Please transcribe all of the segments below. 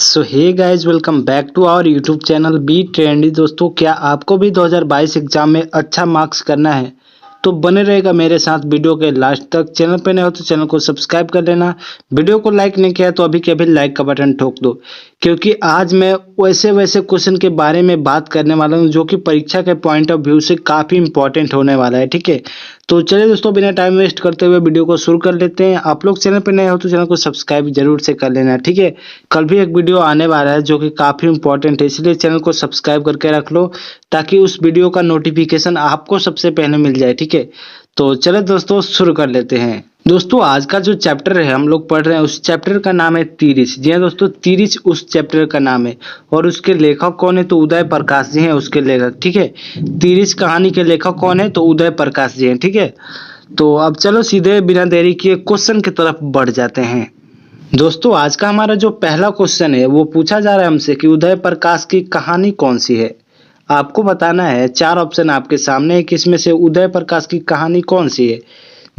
So hey guys, welcome back to our YouTube channel be trendy. दोस्तों, क्या आपको भी 2022 एग्जाम में अच्छा मार्क्स करना है तो बने रहेगा मेरे साथ वीडियो के लास्ट तक। चैनल पे नए हो तो चैनल को सब्सक्राइब कर लेना। वीडियो को लाइक नहीं किया तो अभी के अभी लाइक का बटन ठोक दो, क्योंकि आज मैं वैसे वैसे क्वेश्चन के बारे में बात करने वाला हूं जो कि परीक्षा के पॉइंट ऑफ व्यू से काफ़ी इंपॉर्टेंट होने वाला है। ठीक है, तो चलिए दोस्तों, बिना टाइम वेस्ट करते हुए वीडियो को शुरू कर लेते हैं। आप लोग चैनल पर नए हो तो चैनल को सब्सक्राइब जरूर से कर लेना। ठीक है, कल भी एक वीडियो आने वाला है जो कि काफ़ी इंपॉर्टेंट है, इसलिए चैनल को सब्सक्राइब करके रख लो ताकि उस वीडियो का नोटिफिकेशन आपको सबसे पहले मिल जाए। ठीक है, तो चले दोस्तों शुरू कर लेते हैं। दोस्तों, आज का जो चैप्टर है हम लोग पढ़ रहे हैं उस चैप्टर का नाम है तीरिच। जी हाँ दोस्तों, तीरिच उस चैप्टर का नाम है और उसके लेखक कौन है तो उदय प्रकाश जी हैं उसके लेखक। ठीक है, तीरिच कहानी के लेखक कौन है तो उदय प्रकाश जी हैं। ठीक है, तो अब चलो सीधे बिना देरी किए क्वेश्चन की तरफ बढ़ जाते हैं। दोस्तों, आज का हमारा जो पहला क्वेश्चन है वो पूछा जा रहा है हमसे कि उदय प्रकाश की कहानी कौन सी है। आपको बताना है, चार ऑप्शन आपके सामने है कि इसमें से उदय प्रकाश की कहानी कौन सी है।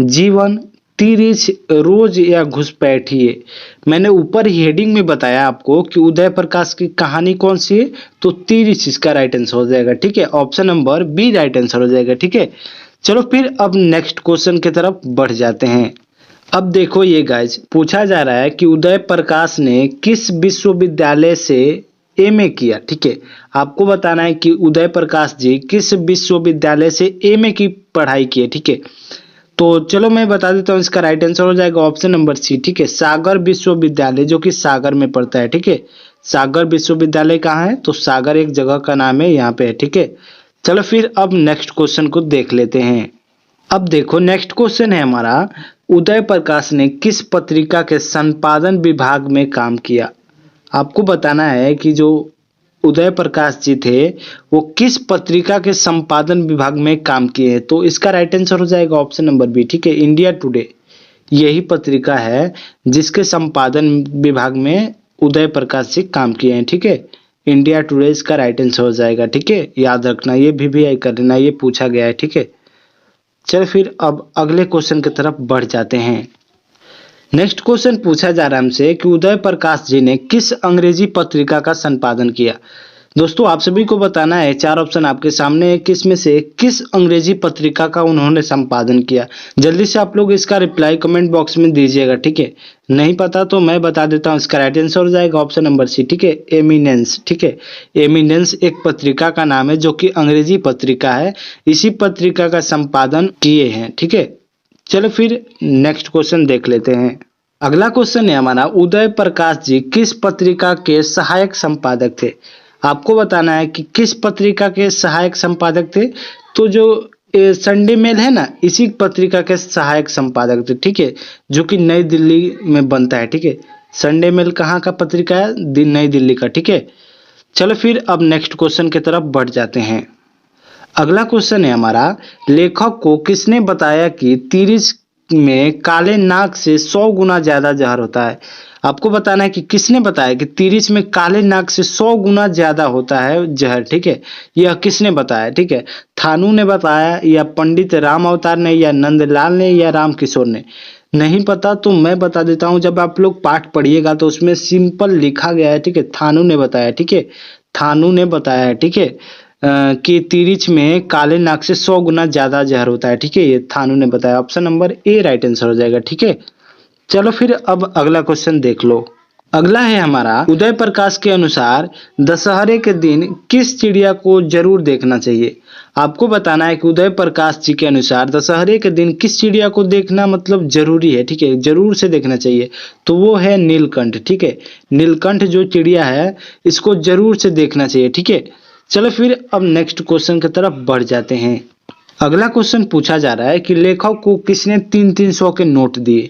जीवन, तीरिछ, रोज या घुसपैठिए। मैंने ऊपर ही हेडिंग में बताया आपको कि उदय प्रकाश की कहानी कौन सी है, तो तीरिछ इसका राइट आंसर हो जाएगा। ठीक है, option number B right answer हो जाएगा। ठीक है, चलो फिर अब नेक्स्ट क्वेश्चन की तरफ बढ़ जाते हैं। अब देखो ये गाइज, पूछा जा रहा है कि उदय प्रकाश ने किस विश्वविद्यालय से एमए किया। ठीक है, आपको बताना है कि उदय प्रकाश जी किस विश्वविद्यालय से एमए की पढ़ाई की है। ठीक है, तो चलो मैं बता देता हूँ, इसका राइट आंसर हो जाएगा ऑप्शन नंबर सी। ठीक है, सागर विश्वविद्यालय, जो कि सागर में पड़ता है। ठीक है, सागर विश्वविद्यालय कहाँ है तो सागर एक जगह का नाम है, यहाँ पे है। ठीक है, चलो फिर अब नेक्स्ट क्वेश्चन को देख लेते हैं। अब देखो नेक्स्ट क्वेश्चन है हमारा, उदय प्रकाश ने किस पत्रिका के संपादन विभाग में काम किया। आपको बताना है कि जो उदय प्रकाश जी थे वो किस पत्रिका के संपादन विभाग में काम किए हैं, तो इसका राइट आंसर हो जाएगा ऑप्शन नंबर बी। ठीक है, इंडिया टुडे यही पत्रिका है जिसके संपादन विभाग में उदय प्रकाश जी काम किए हैं। ठीक है, इंडिया टुडे इसका राइट आंसर हो जाएगा। ठीक है, याद रखना, ये भी कर लेना, ये पूछा गया है। ठीक है, चल फिर अब अगले क्वेश्चन की तरफ बढ़ जाते हैं। नेक्स्ट क्वेश्चन पूछा जा रहा है हमसे कि उदय प्रकाश जी ने किस अंग्रेजी पत्रिका का संपादन किया। दोस्तों, आप सभी को बताना है, चार ऑप्शन आपके सामने है, किस में से किस अंग्रेजी पत्रिका का उन्होंने संपादन किया। जल्दी से आप लोग इसका रिप्लाई कमेंट बॉक्स में दीजिएगा। ठीक है, नहीं पता तो मैं बता देता हूँ, इसका राइट आंसर हो जाएगा ऑप्शन नंबर सी। ठीक है, एमिनेंस। ठीक है, एमिनेंस एक पत्रिका का नाम है जो कि अंग्रेजी पत्रिका है, इसी पत्रिका का संपादन किए हैं। ठीक है, चलो फिर नेक्स्ट क्वेश्चन देख लेते हैं। अगला क्वेश्चन है हमारा, उदय प्रकाश जी किस पत्रिका के सहायक संपादक थे। आपको बताना है कि किस पत्रिका के सहायक संपादक थे, तो जो संडे मेल है ना, इसी पत्रिका के सहायक संपादक थे। ठीक है, जो कि नई दिल्ली में बनता है। ठीक है, संडे मेल कहाँ का पत्रिका है, नई दिल्ली का। ठीक है, चलो फिर अब नेक्स्ट क्वेश्चन की तरफ बढ़ जाते हैं। अगला क्वेश्चन है हमारा, लेखक को किसने बताया कि तीरिछ में काले नाग से 100 गुना ज्यादा जहर होता है। आपको बताना है कि किसने बताया कि तीरिछ में काले नाग से 100 गुना ज्यादा होता है जहर। ठीक है, यह किसने बताया। ठीक है, थानू ने बताया या पंडित राम अवतार ने या नंदलाल ने या राम किशोर ने। नहीं पता तो मैं बता देता हूँ, जब आप लोग पाठ पढ़िएगा तो उसमें सिंपल लिखा गया है। ठीक है, थानू ने बताया। ठीक है, थानू ने बताया है। ठीक है, कि तीरिछ में काले नाग से 100 गुना ज्यादा जहर होता है। ठीक है, ये थानू ने बताया, option number A right answer हो जाएगा। ठीक है, चलो फिर अब अगला क्वेश्चन देख लो। अगला है हमारा, उदय प्रकाश के अनुसार दशहरे के दिन किस चिड़िया को जरूर देखना चाहिए। आपको बताना है कि उदय प्रकाश जी के अनुसार दशहरे के दिन किस चिड़िया को देखना मतलब जरूरी है। ठीक है, जरूर से देखना चाहिए, तो वो है नीलकंठ। ठीक है, नीलकंठ जो चिड़िया है इसको जरूर से देखना चाहिए। ठीक है, चलो फिर अब नेक्स्ट क्वेश्चन की तरफ बढ़ जाते हैं। अगला क्वेश्चन पूछा जा रहा है कि लेखक को किसने 300-300 के नोट दिए,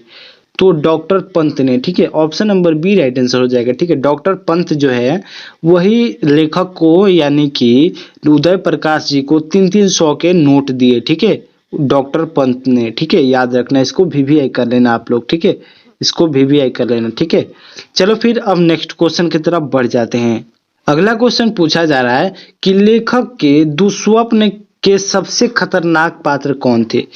तो डॉक्टर पंत ने। ठीक है, option number B right answer हो जाएगा। ठीक है, डॉक्टर पंत जो है वही लेखक को यानी कि उदय प्रकाश जी को 300-300 के नोट दिए। ठीक है, डॉक्टर पंत ने। ठीक है, याद रखना, इसको वीवीआई कर लेना आप लोग। ठीक है, इसको वीवीआई कर लेना। ठीक है, चलो फिर अब नेक्स्ट क्वेश्चन की तरफ बढ़ जाते हैं। अगला क्वेश्चन पूछा जा रहा है कि लेखक के दुस्वप्न के सबसे खतरनाक पात्र कौन थे।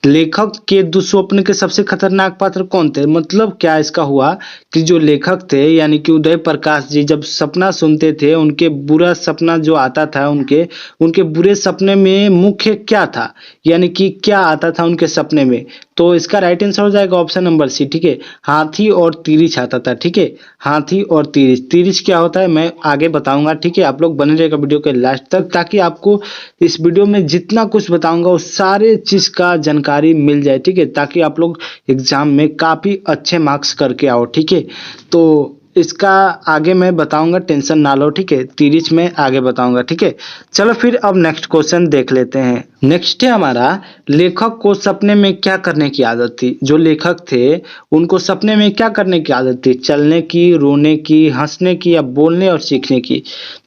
लेखक के दुःस्वप्न के सबसे खतरनाक पात्र कौन थे? मतलब क्या इसका हुआ कि जो लेखक थे यानी कि उदय प्रकाश जी जब सपना सुनते थे, उनके बुरा सपना जो आता था उनके बुरे सपने में मुख्य क्या था? यानी कि क्या आता था उनके सपने में? तो इसका राइट आंसर हो जाएगा ऑप्शन नंबर सी, ठीक है। हाथी और तिरिछ आता था, ठीक है। हाथी और तिरिछ। तिरिछ क्या होता है मैं आगे बताऊंगा, ठीक है। आप लोग बने रहिएगा वीडियो के लास्ट तक, ताकि आपको इस वीडियो में जितना कुछ बताऊंगा उस सारे चीज का जानकारी मिल जाए, ठीक है। ताकि आप लोग एग्जाम में काफी अच्छे मार्क्स करके आओ, ठीक है। तो इसका आगे मैं बताऊंगा, टेंशन ना लो, ठीक है। तिरिछ में आगे बताऊंगा, ठीक है। चलो फिर अब नेक्स्ट क्वेश्चन देख लेते हैं। नेक्स्ट है हमारा, लेखक को सपने में क्या करने की आदत थी? जो लेखक थे उनको सपने में क्या करने की आदत थी? चलने की, रोने की, हंसने की या बोलने और सीखने की?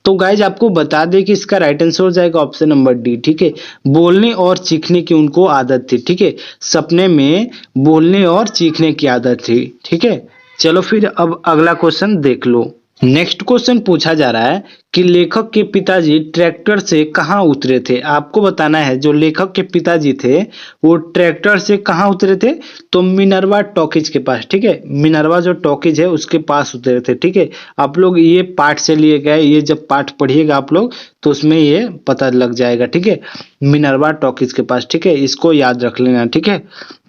तो गाइज आपको बता दें कि इसका राइट आंसर हो जाएगा ऑप्शन नंबर डी, ठीक है। बोलने और सीखने की उनको आदत थी, ठीक है। सपने में बोलने और सीखने की आदत थी, ठीक है। चलो फिर अब अगला क्वेश्चन देख लो। नेक्स्ट क्वेश्चन पूछा जा रहा है कि लेखक के पिताजी ट्रैक्टर से कहाँ उतरे थे? आपको बताना है जो लेखक के पिताजी थे वो ट्रैक्टर से कहाँ उतरे थे? तो मिनर्वा टॉकीज के पास, ठीक है। मिनर्वा जो टॉकीज है उसके पास उतरे थे, ठीक है। आप लोग ये पाठ से लिए गए, ये जब पाठ पढ़िएगा आप लोग तो उसमें ये पता लग जाएगा, ठीक है। मिनर्वा टॉकीज के पास, ठीक है। इसको याद रख लेना, ठीक है।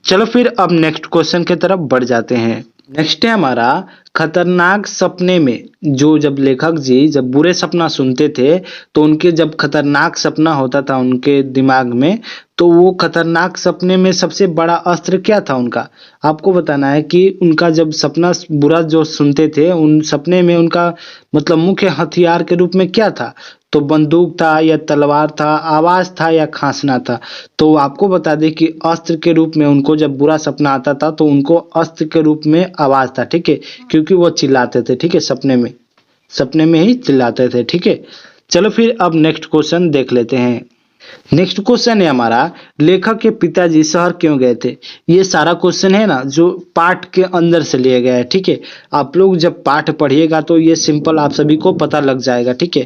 चलो फिर अब नेक्स्ट क्वेश्चन की तरफ बढ़ जाते हैं। नेक्स्ट है हमारा, खतरनाक सपने में जो जब लेखक जी जब बुरे सपना सुनते थे तो उनके जब खतरनाक सपना होता था उनके दिमाग में, तो वो खतरनाक सपने में सबसे बड़ा अस्त्र क्या था उनका? आपको बताना है कि उनका जब सपना बुरा जो सुनते थे उन सपने में उनका मतलब मुख्य हथियार के रूप में क्या था? तो बंदूक था या तलवार था, आवाज था या खांसना था? तो आपको बता दें कि अस्त्र के रूप में उनको जब बुरा सपना आता था तो उनको अस्त्र के रूप में आवाज था, ठीक है। क्योंकि वो चिल्लाते थे, ठीक है। सपने में ही चिल्लाते थे, ठीक है। चलो फिर अब नेक्स्ट क्वेश्चन देख लेते हैं। नेक्स्ट क्वेश्चन है हमारा, लेखक के पिताजी शहर क्यों गए थे? ये सारा क्वेश्चन है ना जो पाठ के अंदर से लिया गया है, ठीक है। आप लोग जब पाठ पढ़िएगा तो ये सिंपल आप सभी को पता लग जाएगा, ठीक है।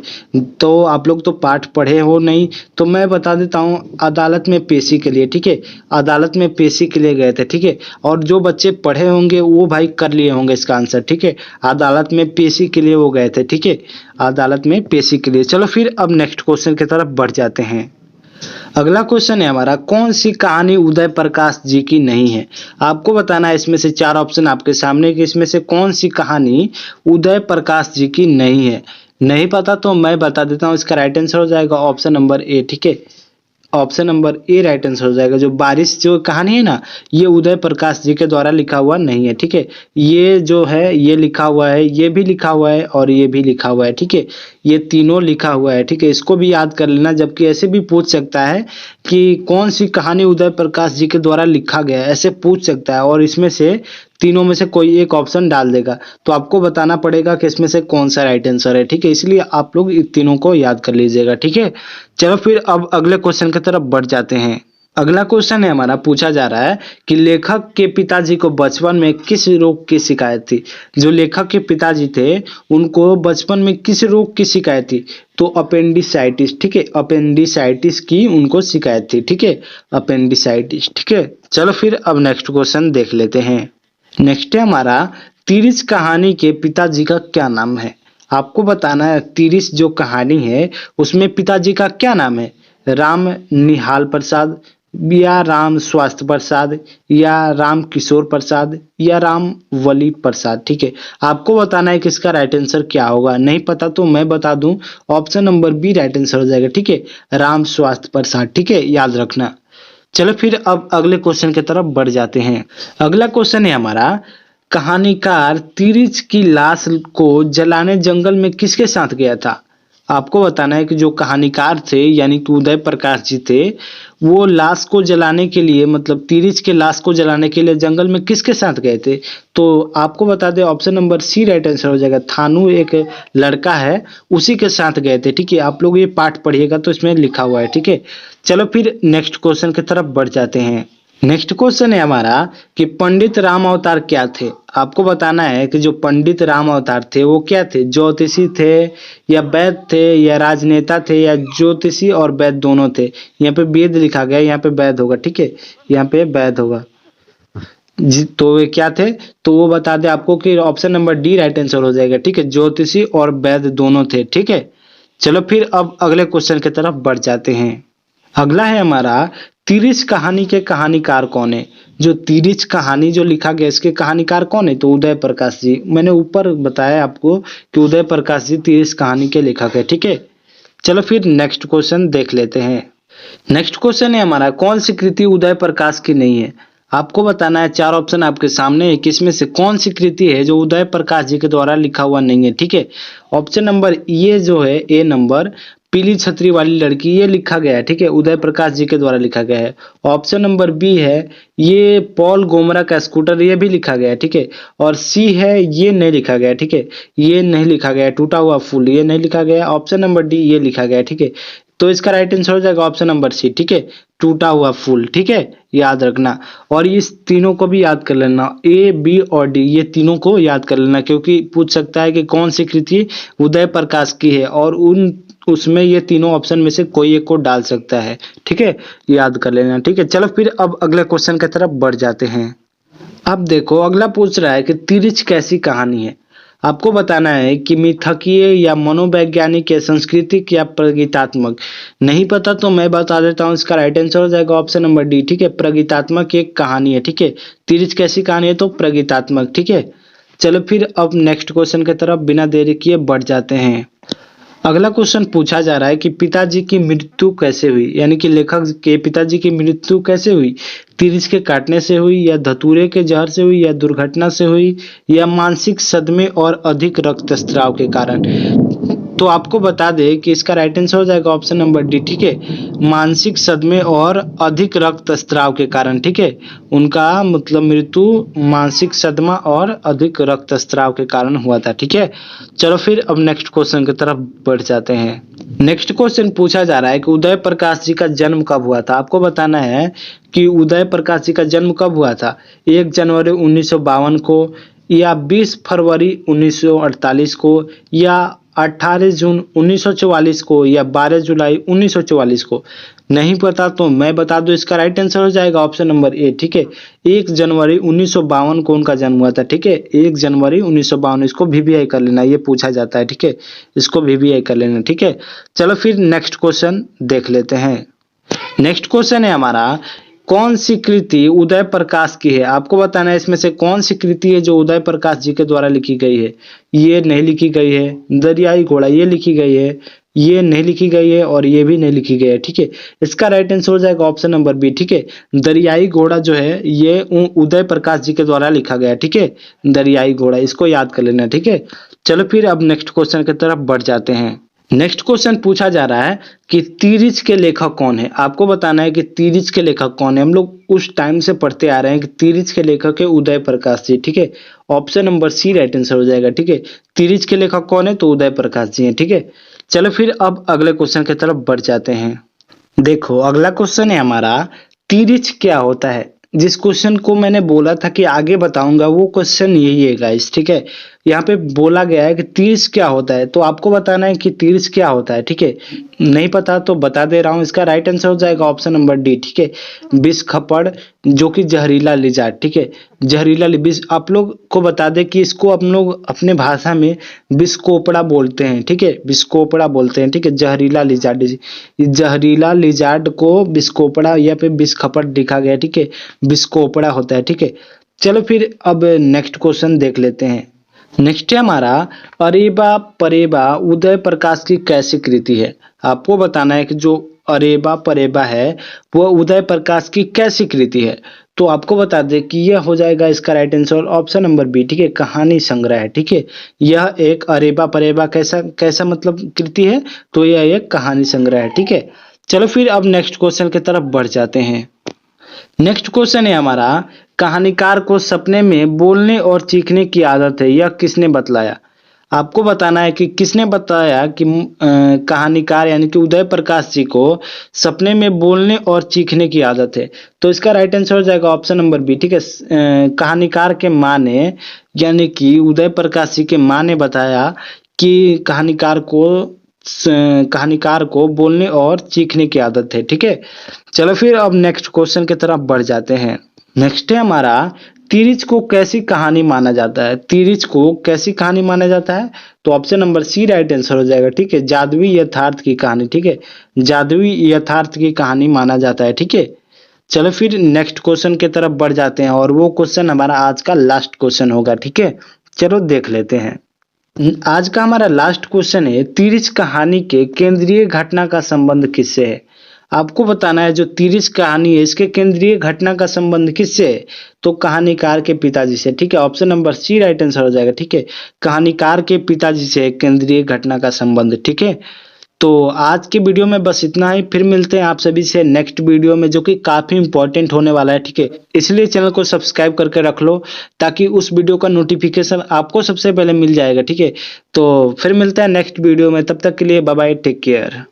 तो आप लोग तो पाठ पढ़े हो नहीं, तो मैं बता देता हूँ, अदालत में पेशी के लिए, ठीक है। अदालत में पेशी के लिए गए थे, ठीक है। और जो बच्चे पढ़े होंगे वो भाई कर लिए होंगे इसका आंसर, ठीक है। अदालत में पेशी के लिए वो गए थे, ठीक है। अदालत में पेशी के लिए। चलो फिर अब नेक्स्ट क्वेश्चन की तरफ बढ़ जाते हैं। अगला क्वेश्चन है हमारा, कौन सी कहानी उदय प्रकाश जी की नहीं है? आपको बताना है, इसमें से चार ऑप्शन आपके सामने कि इसमें से कौन सी कहानी उदय प्रकाश जी की नहीं है। नहीं पता तो मैं बता देता हूँ, इसका राइट आंसर हो जाएगा ऑप्शन नंबर ए, ठीक है। Option number A right answer हो जाएगा। जो बारिश जो कहानी है ना, ये उदय प्रकाश जी के द्वारा लिखा हुआ नहीं है, ठीक है। ये जो है ये लिखा हुआ है, ये भी लिखा हुआ है और ये भी लिखा हुआ है, ठीक है। ये तीनों लिखा हुआ है, ठीक है। इसको भी याद कर लेना। जबकि ऐसे भी पूछ सकता है कि कौन सी कहानी उदय प्रकाश जी के द्वारा लिखा गया है, ऐसे पूछ सकता है और इसमें से तीनों में से कोई एक ऑप्शन डाल देगा। तो आपको बताना पड़ेगा कि इसमें से कौन सा राइट आंसर है, ठीक है। इसलिए आप लोग इन तीनों को याद कर लीजिएगा, ठीक है। चलो फिर अब अगले क्वेश्चन की तरफ बढ़ जाते हैं। अगला क्वेश्चन है हमारा, पूछा जा रहा है कि लेखक के पिताजी को बचपन में किस रोग की शिकायत थी? जो लेखक के पिताजी थे उनको बचपन में किस रोग की शिकायत थी? तो अपेंडिसाइटिस, ठीक है। अपेंडिसाइटिस की उनको शिकायत थी, ठीक है। अपेंडिसाइटिस, ठीक है। चलो फिर अब नेक्स्ट क्वेश्चन देख लेते हैं। नेक्स्ट है हमारा, तिरिछ कहानी के पिताजी का क्या नाम है? आपको बताना है तिरिछ जो कहानी है उसमें पिताजी का क्या नाम है? राम निहाल प्रसाद या राम स्वास्थ्य प्रसाद या राम किशोर प्रसाद या राम वली प्रसाद, ठीक है। आपको बताना है कि इसका राइट आंसर क्या होगा। नहीं पता तो मैं बता दूं, option number B right answer हो जाएगा, ठीक है। राम स्वास्थ्य प्रसाद, ठीक है, याद रखना। चलो फिर अब अगले क्वेश्चन की तरफ बढ़ जाते हैं। अगला क्वेश्चन है हमारा, कहानीकार तिरिछ की लाश को जलाने जंगल में किसके साथ गया था? आपको बताना है कि जो कहानीकार थे यानी कि उदय प्रकाश जी थे, वो लाश को जलाने के लिए मतलब तिरिछ के लाश को जलाने के लिए जंगल में किसके साथ गए थे? तो आपको बता दें option number C right answer हो जाएगा। थानू एक लड़का है उसी के साथ गए थे, ठीक है। आप लोग ये पाठ पढ़िएगा तो इसमें लिखा हुआ है, ठीक है। चलो फिर नेक्स्ट क्वेश्चन की तरफ बढ़ जाते हैं। नेक्स्ट क्वेश्चन है हमारा कि पंडित राम अवतार क्या थे। आपको बताना है कि जो पंडित राम अवतार थे वो क्या थे, ज्योतिषी थे या वैद्य थे या राजनेता थे या ज्योतिषी और वैद्य दोनों थे। यहाँ पे वेद लिखा गया है, यहाँ पे वैद्य होगा, ठीक है, यहाँ पे वैद्य होगा। तो वे क्या थे, तो वो बता दे आपको कि option number D right answer हो जाएगा, ठीक है, ज्योतिषी और वैद्य दोनों थे, ठीक है। चलो फिर अब अगले क्वेश्चन की तरफ बढ़ जाते हैं। अगला है हमारा तिरिच कहानी के कहानीकार कौन है। जो तिरिच कहानी जो लिखा गया इसके कहानीकार कौन है, तो उदय प्रकाश जी। मैंने ऊपर बताया आपको कि उदय प्रकाश जी तिरिच कहानी के लेखक है, ठीक है। चलो फिर नेक्स्ट क्वेश्चन देख लेते हैं। नेक्स्ट क्वेश्चन है हमारा कौन सी कृति उदय प्रकाश की नहीं है। आपको बताना है, चार ऑप्शन आपके सामने है, किसमें से कौन सी कृति है जो उदय प्रकाश जी के द्वारा लिखा हुआ नहीं है, ठीक है। ऑप्शन नंबर ये जो है ए नंबर पीली छतरी वाली लड़की, ये लिखा गया है, ठीक है, उदय प्रकाश जी के द्वारा लिखा गया है। ऑप्शन नंबर बी है ये पॉल गोमरा का स्कूटर, ये भी लिखा गया है, ठीक है। और सी है ये नहीं लिखा गया है, ठीक है, ये नहीं लिखा गया है। टूटा हुआ फूल ये नहीं लिखा गया है। ऑप्शन नंबर डी ये लिखा गया है, ठीक है। तो इसका राइट आंसर हो जाएगा ऑप्शन नंबर सी, ठीक है, टूटा हुआ फूल, ठीक है, याद रखना। और इस तीनों को भी याद कर लेना, ए बी और डी, ये तीनों को याद कर लेना, क्योंकि पूछ सकता है कि कौन सी कृति उदय प्रकाश की है और उसमें ये तीनों ऑप्शन में से कोई एक को डाल सकता है, ठीक है, याद कर लेना, ठीक है। चलो फिर अब अगले क्वेश्चन की तरफ बढ़ जाते हैं। अब देखो अगला पूछ रहा है कि तिरिच कैसी कहानी है। आपको बताना है कि मिथकीय या मनोवैज्ञानिक या सांस्कृतिक या प्रगीतात्मक। नहीं पता तो मैं बता देता हूँ, इसका राइट आंसर हो जाएगा ऑप्शन नंबर डी, ठीक है, प्रगीतात्मक एक कहानी है, ठीक है। तिरिच कैसी कहानी है, तो प्रगीतात्मक, ठीक है। चलो फिर अब नेक्स्ट क्वेश्चन की तरफ बिना देरी किए बढ़ जाते हैं। अगला क्वेश्चन पूछा जा रहा है कि पिताजी की मृत्यु कैसे हुई, यानी कि लेखक के पिताजी की मृत्यु कैसे हुई। तिरिच के काटने से हुई या धतूरे के जहर से हुई या दुर्घटना से हुई या मानसिक सदमे और अधिक रक्तस्राव के कारण। तो आपको बता दें कि इसका राइट आंसर हो जाएगा ऑप्शन नंबर डी, ठीक है, मानसिक सदमे और अधिक रक्तस्राव के कारण, ठीक है। उनका मतलब मृत्यु मानसिक सदमा और अधिक रक्तस्राव के कारण हुआ था, ठीक है। चलो फिर अब नेक्स्ट क्वेश्चन की तरफ बढ़ जाते हैं। नेक्स्ट क्वेश्चन पूछा जा रहा है कि उदय प्रकाश जी का जन्म कब हुआ था। आपको बताना है कि उदय प्रकाश जी का जन्म कब हुआ था, 1 जनवरी 1952 को या 20 फरवरी 1948 को या 18 जून 1944 को या 12 जुलाई 1944 को। नहीं पता तो मैं बता दूं, इसका राइट आंसर हो जाएगा ऑप्शन नंबर ए, ठीक है, 1 जनवरी 1952 को उनका जन्म हुआ था, ठीक है, 1 जनवरी 1952। इसको वीवीआई कर लेना, ये पूछा जाता है, ठीक है, इसको वीवीआई कर लेना, ठीक है। चलो फिर नेक्स्ट क्वेश्चन देख लेते हैं। नेक्स्ट क्वेश्चन है हमारा कौन सी कृति उदय प्रकाश की है। आपको बताना है इसमें से कौन सी कृति है जो उदय प्रकाश जी के द्वारा लिखी गई है। ये नहीं लिखी गई है, दरियाई घोड़ा ये लिखी गई है, ये नहीं लिखी गई है और ये भी नहीं लिखी गई है, ठीक है। इसका राइट आंसर हो जाएगा ऑप्शन नंबर बी, ठीक है, दरियाई घोड़ा जो है ये उदय प्रकाश जी के द्वारा लिखा गया, ठीक है, दरियाई घोड़ा, इसको याद कर लेना, ठीक है। चलो फिर अब नेक्स्ट क्वेश्चन की तरफ बढ़ जाते हैं। नेक्स्ट क्वेश्चन पूछा जा रहा है कि तिरिच के लेखक कौन है। आपको बताना है कि तिरिच के लेखक कौन है। हम लोग उस टाइम से पढ़ते आ रहे हैं कि तिरिच के लेखक है उदय प्रकाश जी, ठीक है, option number C right answer हो जाएगा, ठीक है। तिरिच के लेखक कौन है, तो उदय प्रकाश जी हैं, ठीक है। चलो फिर अब अगले क्वेश्चन की तरफ बढ़ जाते हैं। देखो अगला क्वेश्चन है हमारा तिरिच क्या होता है। जिस क्वेश्चन को मैंने बोला था कि आगे बताऊंगा वो क्वेश्चन यही है गाइस, ठीक है। यहाँ पे बोला गया है कि तिरिच क्या होता है, तो आपको बताना है कि तिरिच क्या होता है, ठीक है। नहीं पता तो बता दे रहा हूँ, इसका राइट आंसर हो जाएगा ऑप्शन नंबर डी, ठीक है, विष खपड़ जो कि जहरीला लिजार्ड, ठीक है, जहरीला विष। आप लोग को बता दें कि इसको हम लोग अपने भाषा में बिस्कोपड़ा बोलते हैं, ठीक है, बिस्कोपड़ा बोलते हैं, ठीक है, जहरीला लिजार्ड। जहरीला लिजार्ड को बिस्कोपड़ा या फिर बिष खपड़ लिखा गया, ठीक है, बिस्कोपड़ा होता है, ठीक है। चलो फिर अब नेक्स्ट क्वेश्चन देख लेते हैं। नेक्स्ट है हमारा अरेबा परेबा उदय प्रकाश की कैसी कृति है। आपको बताना है कि जो अरेबा परेबा है वह उदय प्रकाश की कैसी कृति है। तो आपको बता दें कि यह हो जाएगा इसका right answer option number B, ठीक है, कहानी संग्रह है, ठीक है। यह एक अरेबा परेबा कैसा कैसा मतलब कृति है, तो यह एक कहानी संग्रह है, ठीक है। चलो फिर अब नेक्स्ट क्वेश्चन की तरफ बढ़ जाते हैं। नेक्स्ट क्वेश्चन है हमारा कहानीकार को सपने में बोलने और चीखने की आदत है, यह किसने बतलाया। आपको बताना है कि किसने बताया कि कहानीकार यानी कि उदय प्रकाश जी को सपने में बोलने और चीखने की आदत है। तो इसका राइट आंसर हो जाएगा ऑप्शन नंबर बी। ठीक है, कहानीकार के माँ ने यानी कि उदय प्रकाश जी के माँ ने बताया कि कहानीकार को बोलने और चीखने की आदत है। ठीक है, चलो फिर अब नेक्स्ट क्वेश्चन की तरफ बढ़ जाते हैं। नेक्स्ट है हमारा, तिरिच को कैसी कहानी माना जाता है? तिरिच को कैसी कहानी माना जाता है? तो option number C right answer हो जाएगा। ठीक है, जादुई यथार्थ की कहानी। ठीक है, जादुई यथार्थ की कहानी माना जाता है। ठीक है, चलो फिर नेक्स्ट क्वेश्चन की तरफ बढ़ जाते हैं और वो क्वेश्चन हमारा आज का लास्ट क्वेश्चन होगा। ठीक है, चलो देख लेते हैं। आज का हमारा लास्ट क्वेश्चन है, तिरिच कहानी के केंद्रीय घटना का संबंध किससे है? आपको बताना है जो तिरिच कहानी है इसके केंद्रीय घटना का संबंध किससे है? तो कहानीकार के पिताजी से। ठीक है, option number C right answer हो जाएगा। ठीक है, कहानीकार के पिताजी से केंद्रीय घटना का संबंध। ठीक है, तो आज के वीडियो में बस इतना ही। फिर मिलते हैं आप सभी से नेक्स्ट वीडियो में जो कि काफी इंपॉर्टेंट होने वाला है। ठीक है, इसलिए चैनल को सब्सक्राइब करके रख लो ताकि उस वीडियो का नोटिफिकेशन आपको सबसे पहले मिल जाएगा। ठीक है, तो फिर मिलते हैं नेक्स्ट वीडियो में, तब तक के लिए बाय बाय, टेक केयर।